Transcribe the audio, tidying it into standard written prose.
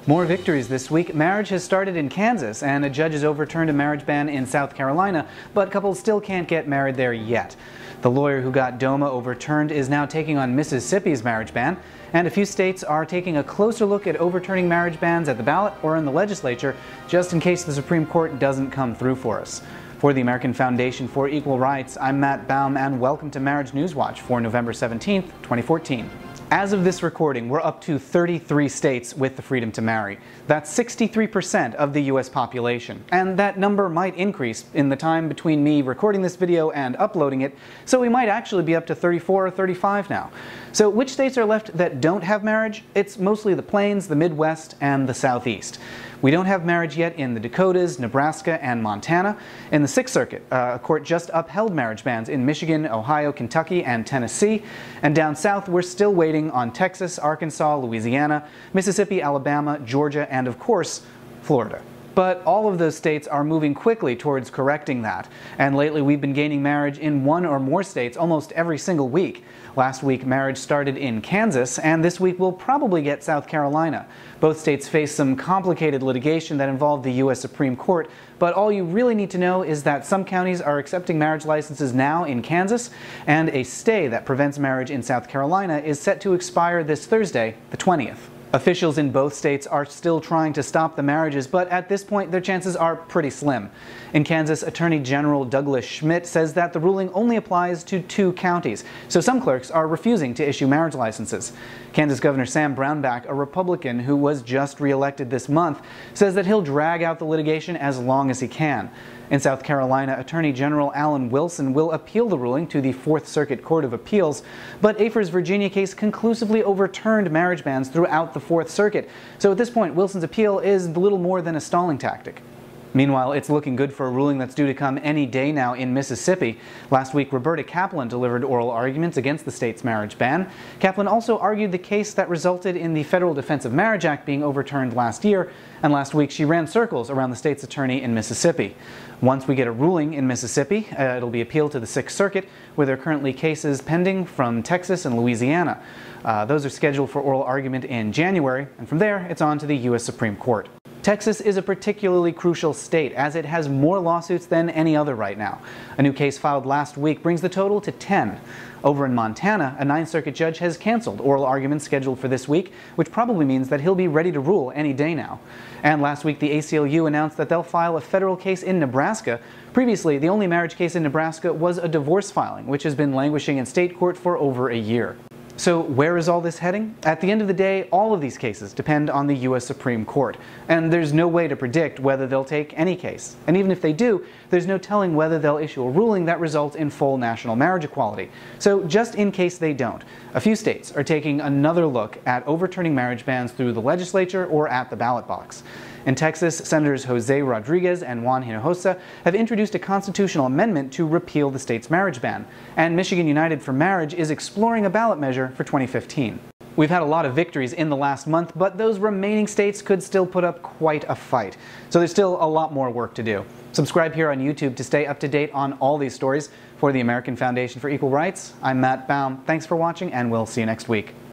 More victories this week. Marriage has started in Kansas, and a judge has overturned a marriage ban in South Carolina, but couples still can't get married there yet. The lawyer who got DOMA overturned is now taking on Mississippi's marriage ban, and a few states are taking a closer look at overturning marriage bans at the ballot or in the legislature, just in case the Supreme Court doesn't come through for us. For the American Foundation for Equal Rights, I'm Matt Baum, and welcome to Marriage News Watch for November 17th, 2014. As of this recording, we're up to 33 states with the freedom to marry. That's 63% of the U.S. population, and that number might increase in the time between me recording this video and uploading it, so we might actually be up to 34 or 35 now. So which states are left that don't have marriage? It's mostly the Plains, the Midwest, and the Southeast. We don't have marriage yet in the Dakotas, Nebraska, and Montana. In the Sixth Circuit, a court just upheld marriage bans in Michigan, Ohio, Kentucky, and Tennessee. And down south, we're still waiting on Texas, Arkansas, Louisiana, Mississippi, Alabama, Georgia, and of course, Florida. But all of those states are moving quickly towards correcting that. And lately we've been gaining marriage in one or more states almost every single week. Last week marriage started in Kansas, and this week we'll probably get South Carolina. Both states face some complicated litigation that involved the U.S. Supreme Court, but all you really need to know is that some counties are accepting marriage licenses now in Kansas, and a stay that prevents marriage in South Carolina is set to expire this Thursday, the 20th. Officials in both states are still trying to stop the marriages, but at this point their chances are pretty slim. In Kansas, Attorney General Douglas Schmidt says that the ruling only applies to 2 counties, so some clerks are refusing to issue marriage licenses. Kansas Governor Sam Brownback, a Republican who was just re-elected this month, says that he'll drag out the litigation as long as he can. In South Carolina, Attorney General Alan Wilson will appeal the ruling to the Fourth Circuit Court of Appeals, but Afer's Virginia case conclusively overturned marriage bans throughout the Fourth Circuit, so at this point Wilson's appeal is little more than a stalling tactic. Meanwhile, it's looking good for a ruling that's due to come any day now in Mississippi. Last week, Roberta Kaplan delivered oral arguments against the state's marriage ban. Kaplan also argued the case that resulted in the Federal Defense of Marriage Act being overturned last year, and last week she ran circles around the state's attorney in Mississippi. Once we get a ruling in Mississippi, it'll be appealed to the Sixth Circuit, where there are currently cases pending from Texas and Louisiana. Those are scheduled for oral argument in January, and from there, it's on to the U.S. Supreme Court. Texas is a particularly crucial state, as it has more lawsuits than any other right now. A new case filed last week brings the total to 10. Over in Montana, a Ninth Circuit judge has canceled oral arguments scheduled for this week, which probably means that he'll be ready to rule any day now. And last week, the ACLU announced that they'll file a federal case in Nebraska. Previously, the only marriage case in Nebraska was a divorce filing, which has been languishing in state court for over a year. So where is all this heading? At the end of the day, all of these cases depend on the U.S. Supreme Court, and there's no way to predict whether they'll take any case. And even if they do, there's no telling whether they'll issue a ruling that results in full national marriage equality. So just in case they don't, a few states are taking another look at overturning marriage bans through the legislature or at the ballot box. In Texas, Senators Jose Rodriguez and Juan Hinojosa have introduced a constitutional amendment to repeal the state's marriage ban, and Michigan United for Marriage is exploring a ballot measure for 2015. We've had a lot of victories in the last month, but those remaining states could still put up quite a fight. So there's still a lot more work to do. Subscribe here on YouTube to stay up to date on all these stories. For the American Foundation for Equal Rights, I'm Matt Baum. Thanks for watching, and we'll see you next week.